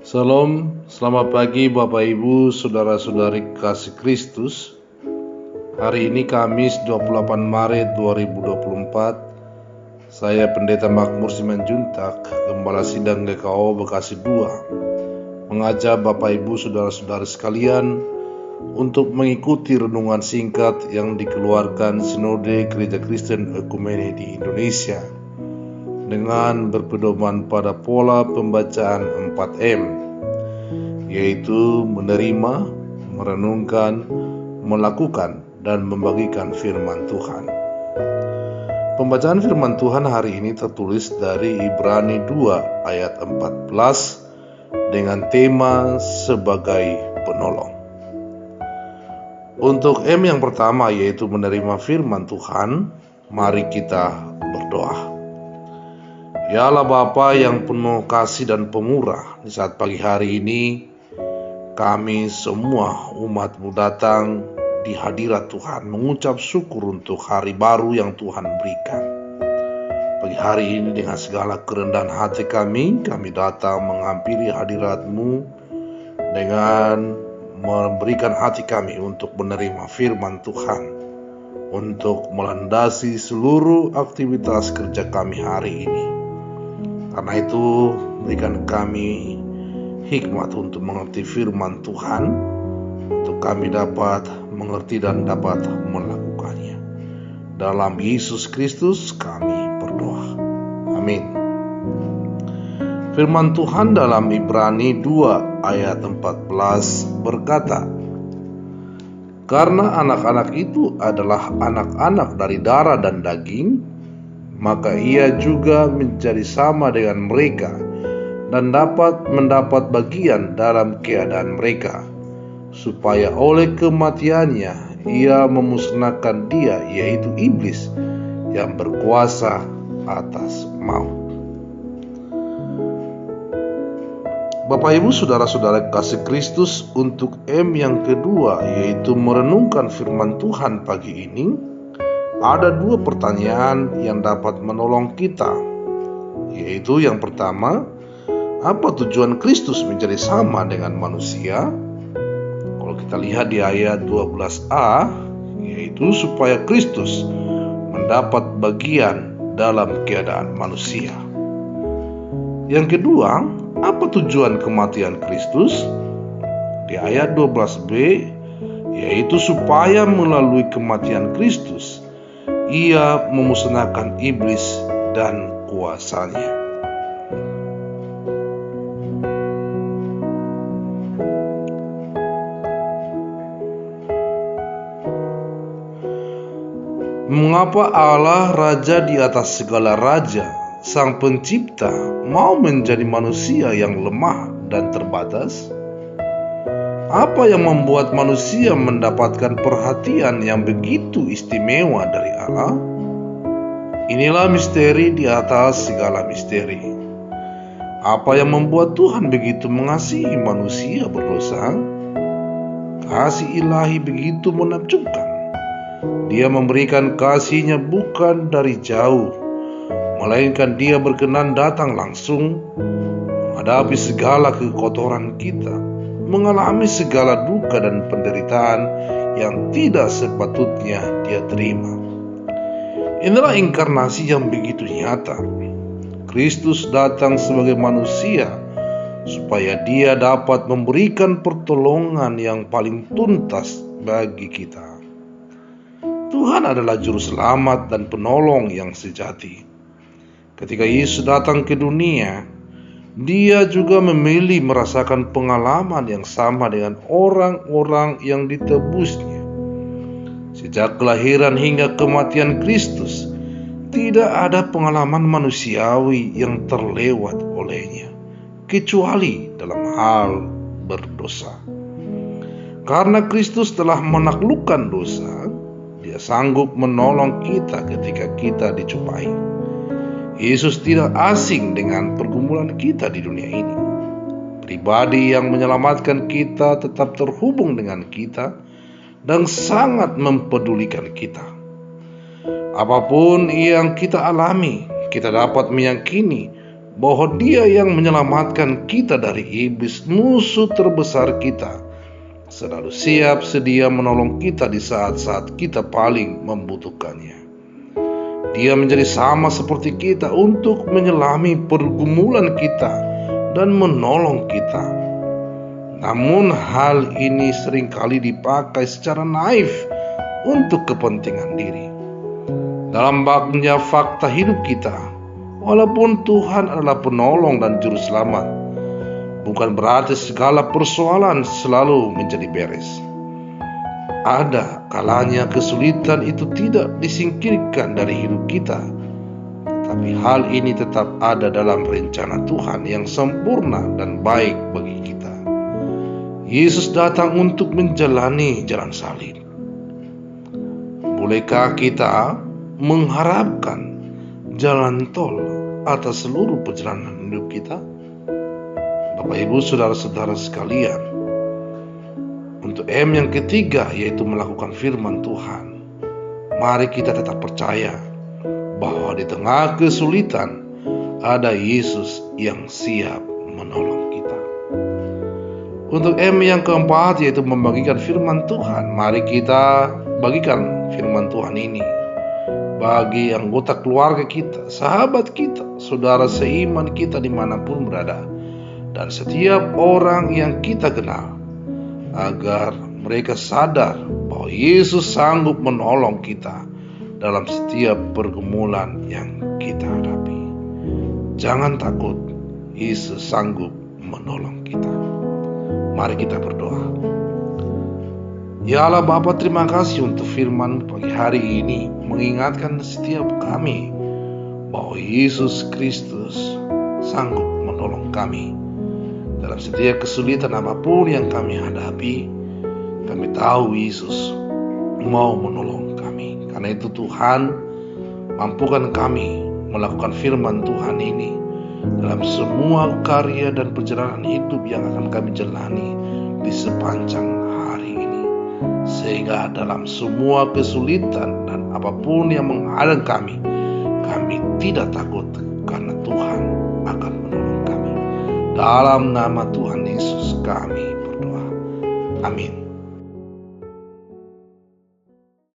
Salam, selamat pagi Bapak Ibu, Saudara-saudari kasih Kristus. Hari ini Kamis 28 Maret 2024. Saya Pendeta Makmur Simanjuntak, Gembala Sidang GKO Bekasi 2, mengajak Bapak Ibu, Saudara-saudari sekalian untuk mengikuti renungan singkat yang dikeluarkan Sinode Gereja Kristen Ekumene di Indonesia dengan berpedoman pada pola pembacaan 4M, yaitu menerima, merenungkan, melakukan, dan membagikan firman Tuhan. Pembacaan firman Tuhan hari ini tertulis dari Ibrani 2 ayat 14 dengan tema sebagai penolong. Untuk M yang pertama, yaitu menerima firman Tuhan, mari kita berdoa. Ya Allah Bapa yang penuh kasih dan pemurah, di saat pagi hari ini kami semua umat-Mu datang di hadirat Tuhan mengucap syukur untuk hari baru yang Tuhan berikan. Pagi hari ini dengan segala kerendahan hati kami datang menghampiri hadirat-Mu dengan memberikan hati kami untuk menerima firman Tuhan, untuk melandasi seluruh aktivitas kerja kami hari ini. Karena itu berikan kami hikmat untuk mengerti firman Tuhan, untuk kami dapat mengerti dan dapat melakukannya. Dalam Yesus Kristus kami berdoa. Amin. Firman Tuhan dalam Ibrani 2 ayat 14 berkata, "Karena anak-anak itu adalah anak-anak dari darah dan daging, maka ia juga menjadi sama dengan mereka dan dapat mendapat bagian dalam keadaan mereka, supaya oleh kematiannya ia memusnahkan dia, yaitu iblis yang berkuasa atas maut." Bapak Ibu, Saudara-saudara kasih Kristus, untuk M yang kedua, yaitu merenungkan firman Tuhan pagi ini, ada dua pertanyaan yang dapat menolong kita, yaitu yang pertama, apa tujuan Kristus menjadi sama dengan manusia? Kalau kita lihat di ayat 12a, yaitu supaya Kristus mendapat bagian dalam keadaan manusia. Yang kedua, apa tujuan kematian Kristus? Di ayat 12b, yaitu supaya melalui kematian Kristus ia memusnahkan iblis dan kuasanya. Mengapa Allah, Raja di atas segala raja, Sang Pencipta, mau menjadi manusia yang lemah dan terbatas? Apa yang membuat manusia mendapatkan perhatian yang begitu istimewa dari Allah? Inilah misteri di atas segala misteri. Apa yang membuat Tuhan begitu mengasihi manusia berdosa? Kasih ilahi begitu menakjubkan. Dia memberikan kasih-Nya bukan dari jauh, melainkan Dia berkenan datang langsung, menghadapi segala kekotoran kita, mengalami segala duka dan penderitaan yang tidak sepatutnya Dia terima. Inilah inkarnasi yang begitu nyata. Kristus datang sebagai manusia supaya Dia dapat memberikan pertolongan yang paling tuntas bagi kita. Tuhan adalah juru selamat dan penolong yang sejati. Ketika Yesus datang ke dunia, Dia juga memilih merasakan pengalaman yang sama dengan orang-orang yang ditebusnya. Sejak kelahiran hingga kematian Kristus, tidak ada pengalaman manusiawi yang terlewat olehnya, kecuali dalam hal berdosa. Karena Kristus telah menaklukkan dosa, Dia sanggup menolong kita ketika kita dicupai. Yesus tidak asing dengan pergumulan kita di dunia ini. Pribadi yang menyelamatkan kita tetap terhubung dengan kita dan sangat mempedulikan kita. Apapun yang kita alami, kita dapat meyakini bahwa Dia yang menyelamatkan kita dari iblis, musuh terbesar kita, selalu siap sedia menolong kita di saat-saat kita paling membutuhkannya. Dia menjadi sama seperti kita untuk menyelami pergumulan kita dan menolong kita. Namun hal ini seringkali dipakai secara naif untuk kepentingan diri. Dalam banyak fakta hidup kita, walaupun Tuhan adalah penolong dan juru selamat, bukan berarti segala persoalan selalu menjadi beres. Ada kalanya kesulitan itu tidak disingkirkan dari hidup kita, tetapi hal ini tetap ada dalam rencana Tuhan yang sempurna dan baik bagi kita. Yesus datang untuk menjalani jalan salib. Bolehkah kita mengharapkan jalan tol atas seluruh perjalanan hidup kita? Bapak, Ibu, saudara-saudara sekalian, untuk M yang ketiga, yaitu melakukan firman Tuhan, mari kita tetap percaya bahwa di tengah kesulitan ada Yesus yang siap menolong kita. Untuk M yang keempat, yaitu membagikan firman Tuhan, mari kita bagikan firman Tuhan ini bagi anggota keluarga kita, sahabat kita, saudara seiman kita dimanapun berada, dan setiap orang yang kita kenal, agar mereka sadar bahwa Yesus sanggup menolong kita dalam setiap pergumulan yang kita hadapi. Jangan takut, Yesus sanggup menolong kita. Mari kita berdoa. Ya Allah Bapa, terima kasih untuk firman pagi hari ini, mengingatkan setiap kami bahwa Yesus Kristus sanggup menolong kami dalam setiap kesulitan apapun yang kami hadapi. Kami tahu Yesus mau menolong kami. Karena itu Tuhan, mampukan kami melakukan firman Tuhan ini dalam semua karya dan perjalanan hidup yang akan kami jalani di sepanjang hari ini, sehingga dalam semua kesulitan dan apapun yang menghadang kami tidak takut, karena Tuhan akan menolong kami. Dalam nama Tuhan Yesus kami berdoa. Amin.